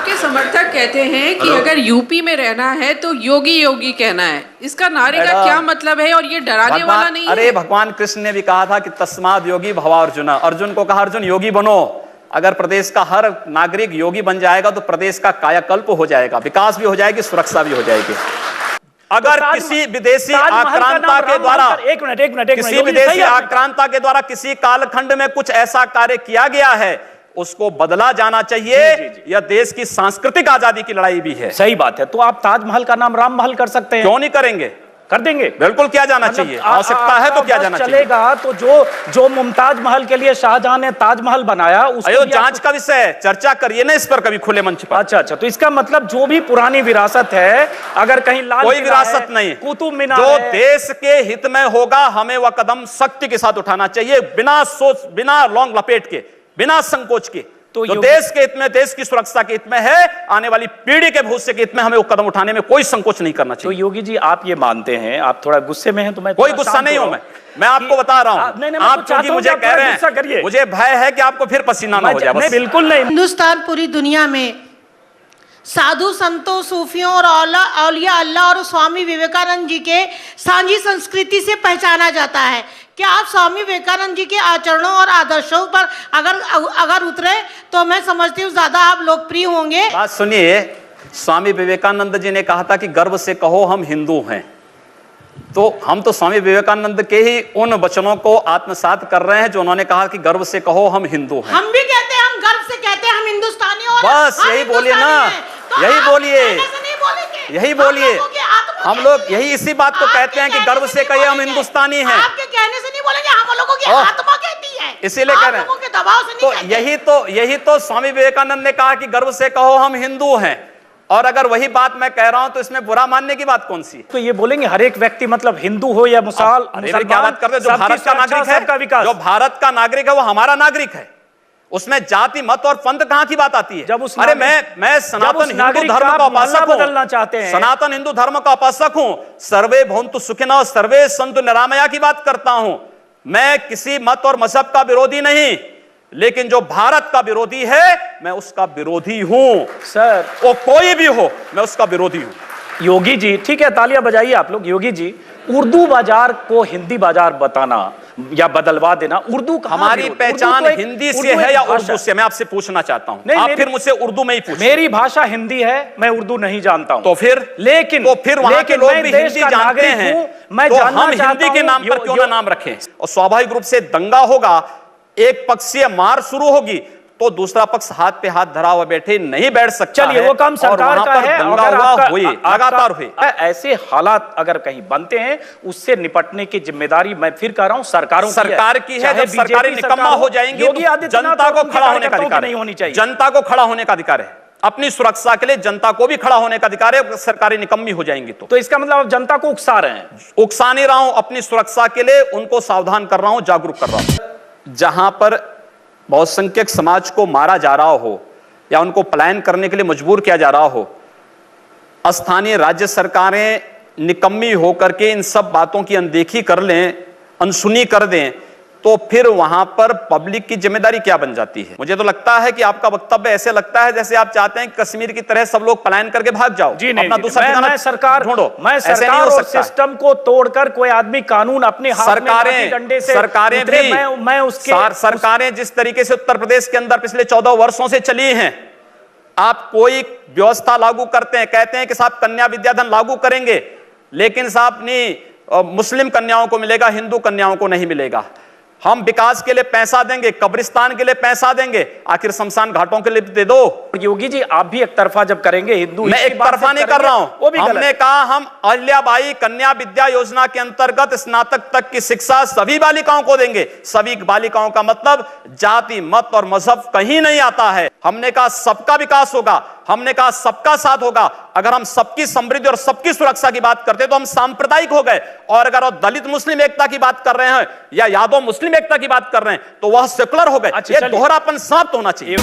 आपके समर्थक कहते हैं कि अगर यूपी में रहना है तो योगी योगी कहना है, इसका नारे का क्या मतलब है और ये डराने वाला नहीं है? अरे भगवान कृष्ण ने भी कहा था कि तस्माद योगी भवा अर्जुन, अर्जुन को कहा अर्जुन योगी बनो। अगर प्रदेश का हर नागरिक योगी बन जाएगा तो प्रदेश का कायाकल्प हो जाएगा, विकास भी हो जाएगी, सुरक्षा भी हो जाएगी। अगर किसी विदेशी आक्रांता के द्वारा किसी विदेशी आक्रांता के द्वारा किसी कालखंड में कुछ ऐसा कार्य किया गया है, उसको बदला जाना चाहिए। यह देश की सांस्कृतिक आजादी की लड़ाई भी है। सही बात है। तो आप ताजमहल का नाम राम महल कर सकते हैं, क्यों नहीं करेंगे? कर देंगे, बिल्कुल किया जाना चाहिए। आवश्यकता है तो किया जाना चाहिए। चलेगा तो जो मुमताज महल के लिए शाहजहां ने ताजमहल बनाया, उसको जांच का विषय है, चर्चा करिए ना इस पर कभी खुले मंच पर। अच्छा, तो इसका मतलब जो भी पुरानी विरासत है, अगर कहीं लाल कोई विरासत नहीं, कुतुब मीनार जो देश के हित में होगा हमें वह कदम सख्ती के साथ उठाना चाहिए, बिना सोच, बिना लौंग लपेट के, बिना संकोच के। तो जो देश के हित में, देश की सुरक्षा के हित में है, आने वाली पीढ़ी के भविष्य के हित में, हमें वो कदम उठाने में कोई संकोच नहीं करना चाहिए। तो योगी जी आप ये मानते हैं, आप थोड़ा गुस्से में हैं, तो मैं कोई गुस्सा नहीं हूं, मैं आपको बता रहा हूं। आप क्योंकि मुझे कह रहे हैं, मुझे भय है कि आपको फिर पसीना ना हो जाए। नहीं, बिल्कुल नहीं। हिंदुस्तान पूरी दुनिया में साधु संतों, सूफियों और औलिया अल्लाह और स्वामी विवेकानंद जी के सांझी संस्कृति से पहचाना जाता है। क्या आप स्वामी विवेकानंद जी के आचरणों और आदर्शों पर अगर उतरे तो मैं समझती हूँ ज्यादा आप लोकप्रिय होंगे। बात सुनिए, स्वामी विवेकानंद जी ने कहा था कि गर्व से कहो हम हिंदू हैं। तो हम तो स्वामी विवेकानंद के ही उन वचनों को आत्मसात कर रहे हैं जो उन्होंने कहा कि गर्व से कहो हम हिंदू हैं। हम भी कहते हैं, हम गर्व से कहते हैं हम हिंदुस्तानी और बस यही बोलिए ना, यही बोलिए, यही बोलिए। हम लोग यही इसी बात को कहते हैं कि गर्व से कहिए हम हिंदुस्तानी हैं। आपके कहने से नहीं बोलेंगे, हम लोगों की आत्मा कहती है, इसीलिए कह रहे हैं। दबाव से नहीं तो यही तो स्वामी विवेकानंद ने कहा कि गर्व से कहो हम हिंदू हैं। और अगर वही बात मैं कह रहा हूं तो इसमें बुरा मानने की बात कौन सी? तो ये बोलेंगे हर एक व्यक्ति, मतलब हिंदू हो या मुसलमान, क्या बात करते हैं? जो भारत का नागरिक है, जो भारत का नागरिक है वो हमारा नागरिक है। उसमें जाति, मत और पंथ कहां की बात आती है? अरे मैं सनातन हिंदू धर्म का उपासक हूं, बदलना चाहते हैं, सनातन हिंदू धर्म का उपासक हूं। सर्वे भवन्तु सुखिनः सर्वे सन्तु निरामया की बात करता हूं। मैं किसी मत और मजहब का विरोधी नहीं, लेकिन जो भारत का विरोधी है मैं उसका विरोधी हूं। सर वो कोई भी हो, मैं उसका विरोधी हूं। योगी जी, ठीक है, तालियां बजाइए आप लोग। योगी जी, उर्दू बाजार को हिंदी बाजार बताना या बदलवा देना, उर्दू हमारी पहचान हिंदी से है या उर्दू से? मैं आपसे पूछना चाहता हूं। आप फिर मुझसे उर्दू में ही पूछिए। मेरी भाषा हिंदी है, मैं उर्दू नहीं जानता हूं। तो फिर वहां के लोग भी हिंदी जानते हैं, तो हम हिंदी के नाम पर क्यों ना नाम रखें? और स्वाभाविक रूप से दंगा होगा, एक पक्षीय मार शुरू होगी तो दूसरा पक्ष हाथ पे हाथ धरा हुआ बैठे नहीं बैठ सकता। चलिए, वो काम सरकार का है। लगातार हुई ऐसे हालात अगर कहीं बनते हैं, उससे निपटने की जिम्मेदारी मैं फिर कह रहा हूं सरकार की है। जब सरकारी निकम्मा हो जाएंगी तो जनता को खड़ा होने का अधिकार नहीं होनी चाहिए। जनता को खड़ा होने का अधिकार है, अपनी सुरक्षा के लिए जनता को भी खड़ा होने का अधिकार है। सरकारी निकम्मी हो जाएंगी तो इसका मतलब आप जनता को उकसा रहे हैं? उकसा नहीं रहा हूं, अपनी सुरक्षा के लिए उनको सावधान कर रहा हूं, जागरूक कर रहा हूं। जहां पर बहुसंख्यक समाज को मारा जा रहा हो या उनको पलायन करने के लिए मजबूर किया जा रहा हो, स्थानीय राज्य सरकारें निकम्मी होकर के इन सब बातों की अनदेखी कर लें, अनसुनी कर दें, तो फिर वहां पर पब्लिक की जिम्मेदारी क्या बन जाती है? मुझे तो लगता है कि आपका वक्तव्य ऐसे लगता है जैसे आप चाहते हैं कि कश्मीर की तरह सब लोग पलायन करके भाग जाओ। जी नहीं, मैं सरकार ढूंढो, मैं सरकार और सिस्टम को तोड़कर कोई आदमी कानून अपने हाथ में डंडे से, सरकारें भी, मैं उसके सरकारें जिस तरीके से उत्तर प्रदेश के अंदर पिछले 14 वर्षों से चली हैं, आप कोई व्यवस्था लागू करते हैं, कहते हैं कि साहब कन्या विद्याधन लागू करेंगे, लेकिन साहब नहीं, मुस्लिम कन्याओं को मिलेगा, हिंदू कन्याओं को नहीं मिलेगा। हम विकास के लिए पैसा देंगे, कब्रिस्तान के लिए पैसा देंगे, आखिर शमशान घाटों के लिए दे दो। योगी जी, आप भी एक तरफा जब करेंगे हिंदू, मैं एक तरफा नहीं कर रहा हूं। हमने कहा हम अहिल्याबाई कन्या विद्या योजना के अंतर्गत स्नातक तक की शिक्षा सभी बालिकाओं को देंगे। सभी बालिकाओं का मतलब जाति, मत और मजहब कहीं नहीं आता है। हमने कहा सबका विकास होगा, हमने कहा सबका साथ होगा। अगर हम सबकी समृद्धि और सबकी सुरक्षा की बात करते तो हम सांप्रदायिक हो गए, और अगर हम दलित मुस्लिम एकता की बात कर रहे हैं या यादव मुस्लिम एकता की बात कर रहे हैं तो वह सेकुलर हो गए। ये दोहरापन समाप्त होना चाहिए।